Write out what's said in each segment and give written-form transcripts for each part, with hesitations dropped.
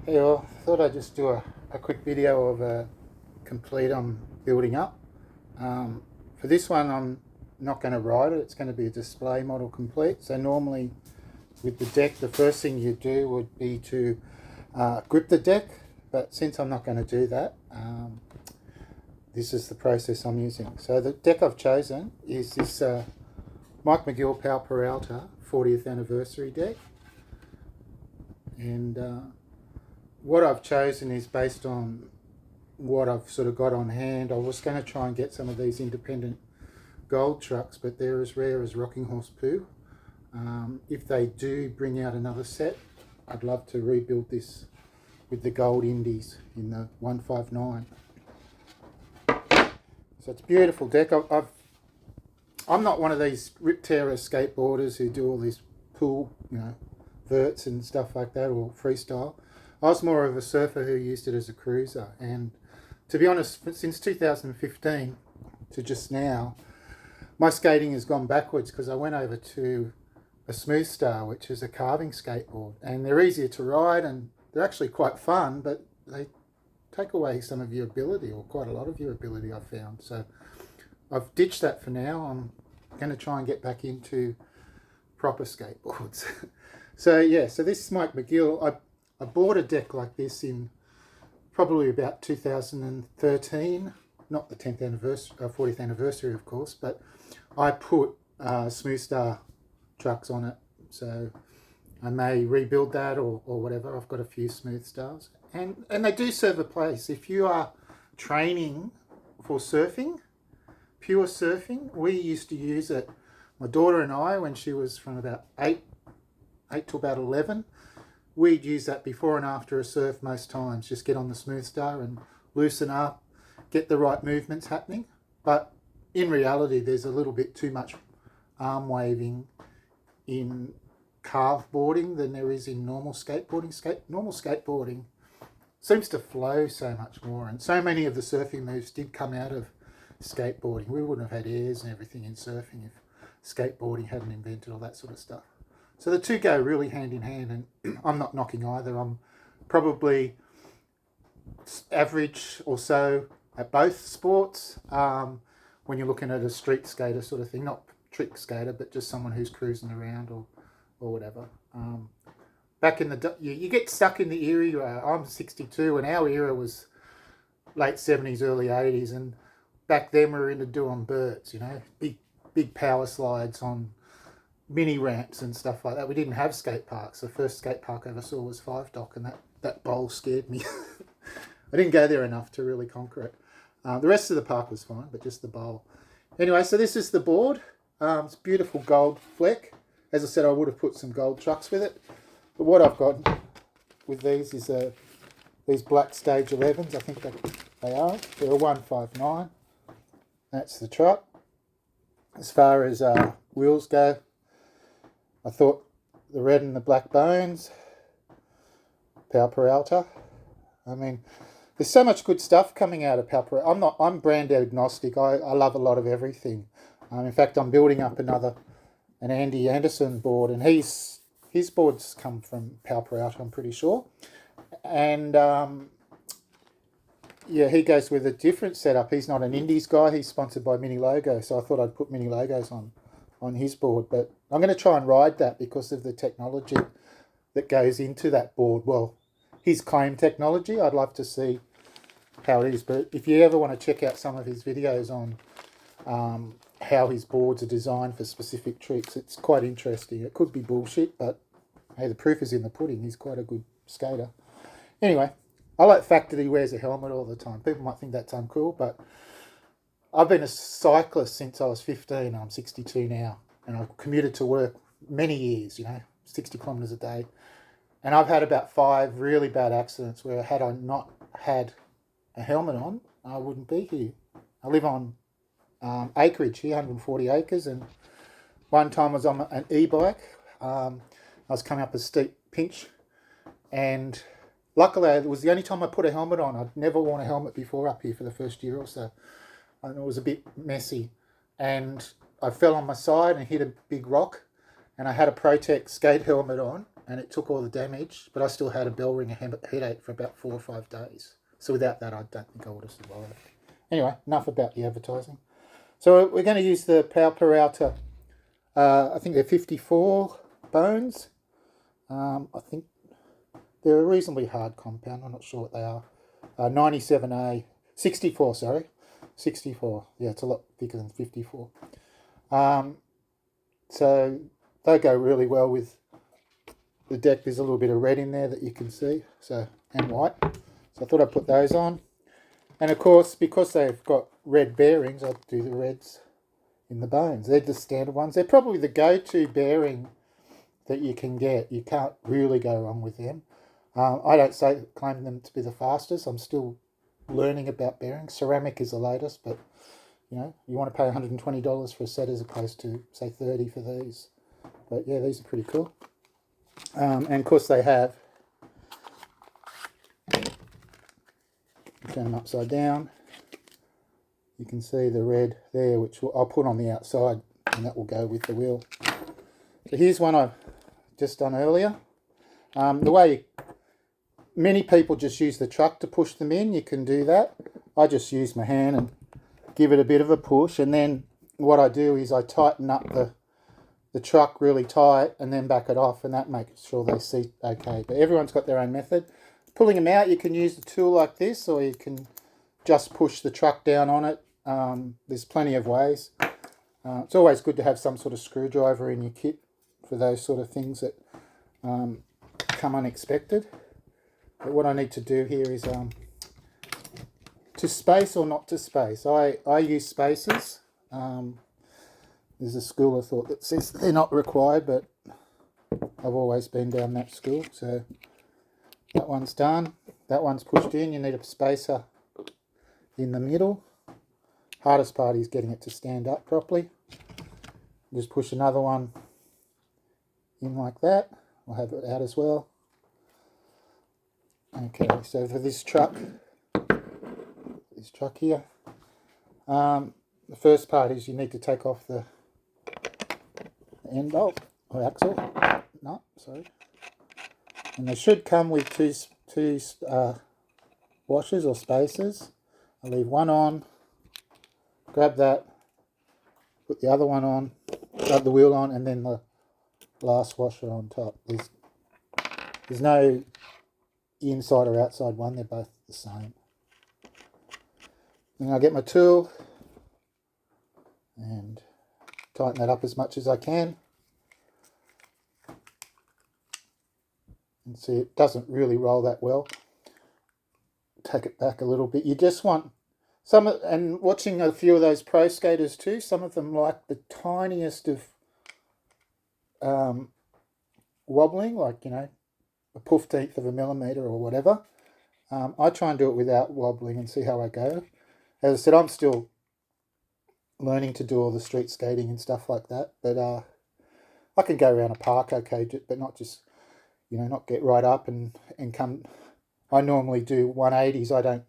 Hey all, thought I'd just do a quick video of a complete I'm building up. For this one I'm not going to ride it, it's going to be a display model complete. So normally with the deck the first thing you do would be to grip the deck, but since I'm not going to do that, this is the process I'm using. So the deck I've chosen is this Mike McGill Powell Peralta 40th anniversary deck, and what I've chosen is based on what I've sort of got on hand. I was going to try and get some of these independent gold trucks, but they're as rare as rocking horse poo. If they do bring out another set, I'd love to rebuild this with the gold indies in the 159. So it's a beautiful deck. I'm not one of these rip-tearer skateboarders who do all this pool, verts and stuff like that, or freestyle. I was more of a surfer who used it as a cruiser, and to be honest, since 2015 to just now, my skating has gone backwards because I went over to a Smooth Star, which is a carving skateboard, and they're easier to ride and they're actually quite fun, but they take away some of your ability, or quite a lot of your ability, I've found. So I've ditched that for now. I'm going to try and get back into proper skateboards. So this is Mike McGill. I bought a deck like this in probably about 2013, not the 10th anniversary, 40th anniversary, of course, but I put Smooth Star trucks on it. So I may rebuild that or whatever. I've got a few Smooth Stars, and they do serve a place. If you are training for surfing, pure surfing, we used to use it, my daughter and I, when she was from about 8 to about 11, we'd use that before and after a surf most times. Just get on the Smooth Star and loosen up, get the right movements happening. But in reality, there's a little bit too much arm waving in calf boarding than there is in normal skateboarding. Normal skateboarding seems to flow so much more, and so many of the surfing moves did come out of skateboarding. We wouldn't have had airs and everything in surfing if skateboarding hadn't invented all that sort of stuff. So the two go really hand in hand, and I'm not knocking either. I'm probably average or so at both sports when you're looking at a street skater sort of thing, not trick skater, but just someone who's cruising around or whatever. Back in the you get stuck in the era. I'm 62, and our era was late 70s, early 80s, and back then we were into doing birds, big power slides on mini ramps and stuff like that. We didn't have skate parks. The first skate park I ever saw was Five Dock, and that bowl scared me. I didn't go there enough to really conquer it. The rest of the park was fine, but just the bowl. Anyway, so this is the board. It's beautiful gold fleck. As I said, I would have put some gold trucks with it, but what I've got with these is these black stage 11s. I think they are. They're a 159. That's the truck. As far as wheels go, I thought the red and the black bones, Powell Peralta. I mean, there's so much good stuff coming out of Powell Peralta. I'm brand agnostic. I love a lot of everything. In fact, I'm building up an Andy Anderson board, and his boards come from Powell Peralta, I'm pretty sure. And he goes with a different setup. He's not an Indies guy. He's sponsored by Mini Logo, so I thought I'd put Mini Logos on his board, but I'm going to try and ride that because of the technology that goes into that board. Well, his claim technology, I'd love to see how it is, but if you ever want to check out some of his videos on how his boards are designed for specific tricks, it's quite interesting. It could be bullshit, but hey, the proof is in the pudding. He's quite a good skater. Anyway, I like the fact that he wears a helmet all the time. People might think that's uncool, but I've been a cyclist since I was 15. I'm 62 now, and I've commuted to work many years, 60 kilometres a day. And I've had about 5 really bad accidents where had I not had a helmet on, I wouldn't be here. I live on acreage here, 140 acres, and one time I was on an e-bike. I was coming up a steep pinch, and luckily it was the only time I put a helmet on. I'd never worn a helmet before up here for the first year or so. And it was a bit messy, and I fell on my side and hit a big rock, and I had a Protect skate helmet on, and it took all the damage, but I still had a bell ring headache for about 4 or 5 days. So without that, I don't think I would have survived. Anyway, enough about the advertising. So we're going to use the Powell Peralta, I think they're 54 bones. I think they're a reasonably hard compound. I'm not sure what they are. 97A, 64, sorry. 64. Yeah, it's a lot thicker than 54. So they go really well with the deck. There's a little bit of red in there that you can see, so, and white. So I thought I'd put those on. And of course, because they've got red bearings, I'll do the reds in the bones. They're the standard ones. They're probably the go-to bearing that you can get. You can't really go wrong with them. I don't claim them to be the fastest. I'm still learning about bearings. Ceramic is the latest, but you know, you want to pay $120 for a set as opposed to, say, $30 for these. But yeah, these are pretty cool. And of course they have, turn them upside down, you can see the red there, which I'll put on the outside, and that will go with the wheel. So here's one I've just done earlier. The way many people just use the truck to push them in, you can do that. I just use my hand and give it a bit of a push, and then what I do is I tighten up the truck really tight and then back it off, and that makes sure they seat okay. But everyone's got their own method. Pulling them out, you can use a tool like this, or you can just push the truck down on it. There's plenty of ways. It's always good to have some sort of screwdriver in your kit for those sort of things that come unexpected. But what I need to do here is to space or not to space. I use spacers. There's a school of thought that says they're not required, but I've always been down that school. So that one's done. That one's pushed in. You need a spacer in the middle. Hardest part is getting it to stand up properly. Just push another one in like that. I'll have it out as well. Okay, so for this truck here, the first part is you need to take off the end bolt or axle. No, sorry. And they should come with two washers or spacers. I'll leave one on, grab that, put the other one on, grab the wheel on, and then the last washer on top. There's no inside or outside one, they're both the same. Then I'll get my tool and tighten that up as much as I can. And see, it doesn't really roll that well. Take it back a little bit. You just want some, and watching a few of those pro skaters too, some of them like the tiniest of wobbling, like, you know, a 1/15 of a millimetre or whatever. I try and do it without wobbling and see how I go. As I said, I'm still learning to do all the street skating and stuff like that, but I can go around a park okay, but not just, you know, not get right up and come. I normally do 180s. I don't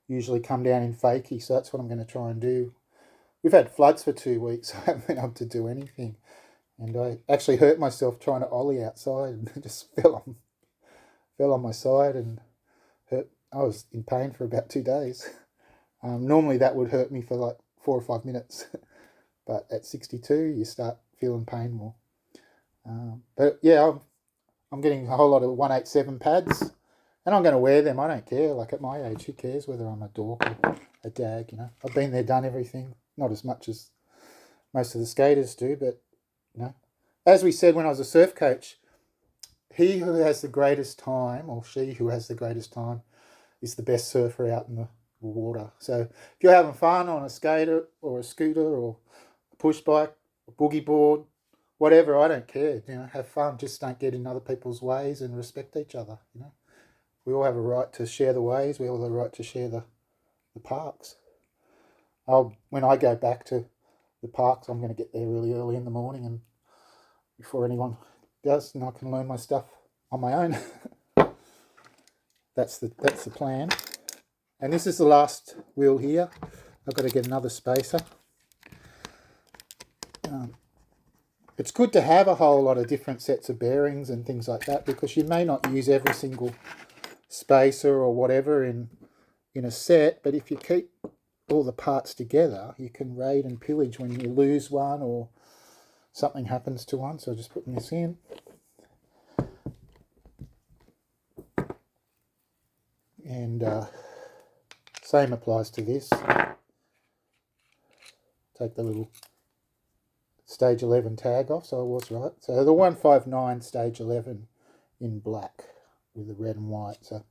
usually come down in fakie, so that's what I'm going to try and do. We've had floods for 2 weeks. I haven't been able to do anything, and I actually hurt myself trying to ollie outside and just fell on my side and hurt. I was in pain for about 2 days. Normally that would hurt me for like 4 or 5 minutes, but at 62 you start feeling pain more. But yeah, I'm getting a whole lot of 187 pads, and I'm going to wear them. I don't care. Like at my age, who cares whether I'm a dork or a dag? You know, I've been there, done everything. Not as much as most of the skaters do, but you know, as we said when I was a surf coach, he who has the greatest time, or she who has the greatest time, is the best surfer out in the water. So if you're having fun on a skater or a scooter or a push bike, a boogie board, whatever, I don't care. You know, have fun. Just don't get in other people's ways and respect each other. You know, we all have a right to share the ways. We all have a right to share the parks. When I go back to the parks, I'm going to get there really early in the morning, and before anyone does, and I can learn my stuff on my own. That's the plan. And this is the last wheel here. I've got to get another spacer. it's good to have a whole lot of different sets of bearings and things like that, because you may not use every single spacer or whatever in a set, but if you keep all the parts together, you can raid and pillage when you lose one or something happens to one. So just putting this in. And same applies to this. Take the little stage 11 tag off, so I was right. So the 159 stage 11 in black with the red and white. So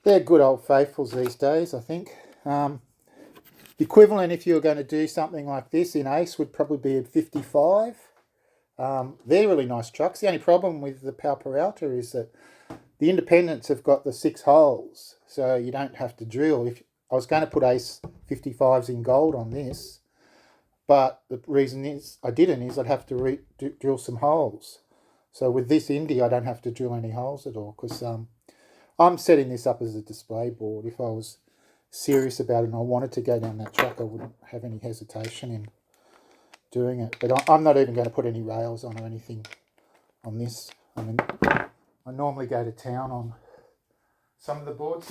they're good old faithfuls these days, I think. The equivalent, if you were going to do something like this in Ace, would probably be a 55. They're really nice trucks. The only problem with the Powell Peralta is that the independents have got the 6 holes, so you don't have to drill. If I was going to put Ace 55s in gold on this, but the reason is I didn't is I'd have to drill some holes. So with this Indy, I don't have to drill any holes at all, because I'm setting this up as a display board. If I was serious about it and I wanted to go down that track, I wouldn't have any hesitation in doing it. But I'm not even going to put any rails on or anything on this. I mean, I normally go to town on some of the boards.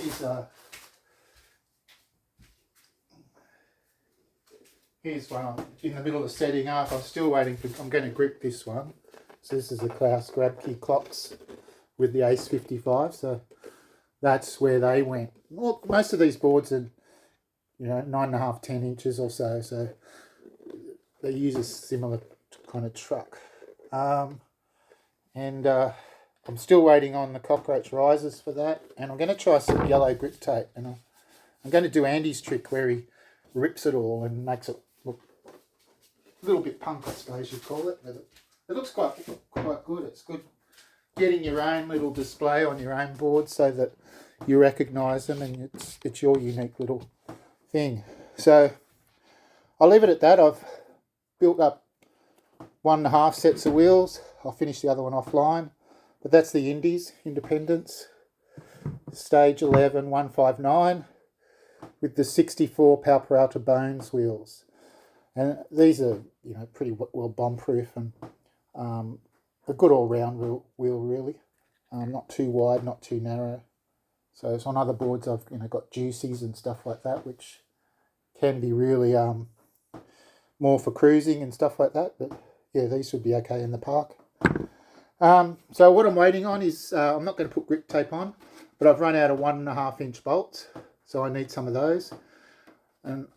Here's one I'm in the middle of setting up. I'm still waiting for, I'm going to grip this one. So this is the Klaus grab key clocks with the Ace 55. So that's where they went. Well, most of these boards are, 9.5, 10 inches or so. So they use a similar kind of truck. I'm still waiting on the cockroach risers for that, and I'm going to try some yellow grip tape, and I'm going to do Andy's trick where he rips it all and makes it look a little bit punk, I suppose you'd call it, but it looks quite good. It's good getting your own little display on your own board so that you recognise them and it's your unique little thing. So I'll leave it at that. I've built up 1.5 sets of wheels. I'll finish the other one offline. But that's the Indies, Independence, stage 11, 159, with the 64 Powell Peralta Bones wheels. And these are, pretty well bomb-proof and a good all-round wheel really. Not too wide, not too narrow. So it's on other boards I've, got juicies and stuff like that, which can be really more for cruising and stuff like that. But yeah, these would be okay in the park. So what I'm waiting on is, I'm not going to put grip tape on, but I've run out of 1.5 inch bolts, so I need some of those. And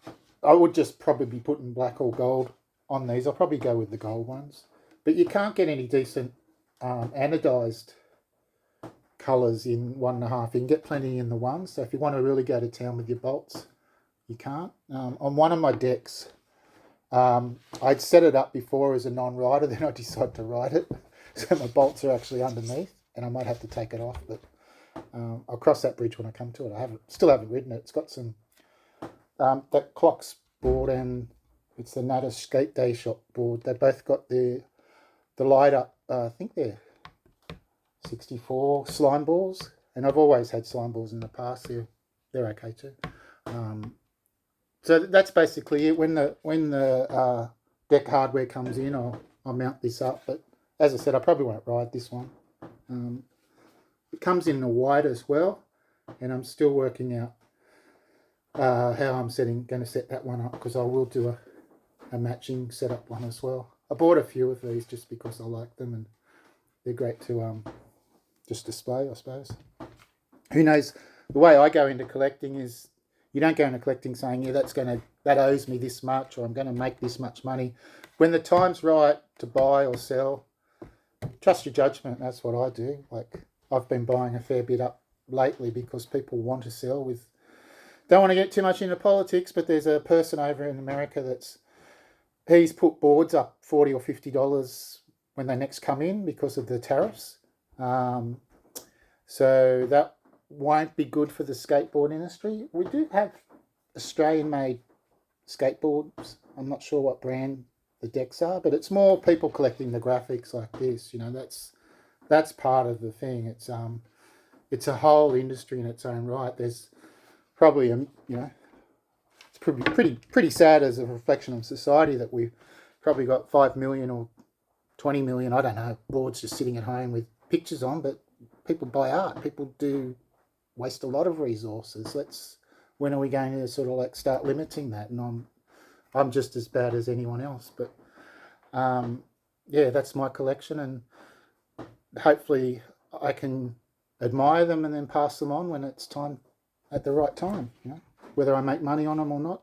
I would just probably be putting black or gold on these. I'll probably go with the gold ones. But you can't get any decent anodized colours in 1.5. You can get plenty in the ones, so if you want to really go to town with your bolts, you can't. On one of my decks, I'd set it up before as a non-rider, then I decided to ride it. So my bolts are actually underneath, and I might have to take it off. But I'll cross that bridge when I come to it. Still haven't ridden it. It's got some that Clocks board, and it's the Natta Skate Day Shop board. They both got the light up. I think they're 64 slime balls, and I've always had slime balls in the past. They're okay too. So that's basically it. When the deck hardware comes in, I'll mount this up. But as I said, I probably won't ride this one. It comes in the white as well, and I'm still working out how I'm going to set that one up, because I will do a matching setup one as well. I bought a few of these just because I like them, and they're great to just display, I suppose. Who knows? The way I go into collecting is, you don't go into collecting saying, yeah, that owes me this much, or I'm going to make this much money. When the time's right to buy or sell, trust your judgment. That's what I do. Like, I've been buying a fair bit up lately because people want to sell. Don't want to get too much into politics, but there's a person over in America he's put boards up $40 or $50 when they next come in because of the tariffs. So that won't be good for the skateboard industry. We do have Australian-made skateboards. I'm not sure what brand the decks are, but it's more people collecting the graphics like this. That's part of the thing. It's a whole industry in its own right. There's probably it's pretty sad as a reflection of society that we've probably got 5 million or 20 million, I don't know, boards just sitting at home with pictures on, but people buy art. People do waste a lot of resources. When are we going to sort of like start limiting that? And I'm just as bad as anyone else, but yeah, that's my collection, and hopefully I can admire them and then pass them on when it's time, at the right time. You know, whether I make money on them or not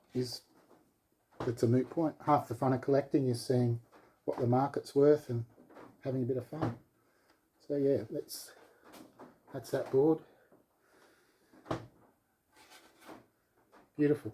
it's a moot point. Half the fun of collecting is seeing what the market's worth and having a bit of fun. So yeah, that's that board. Beautiful.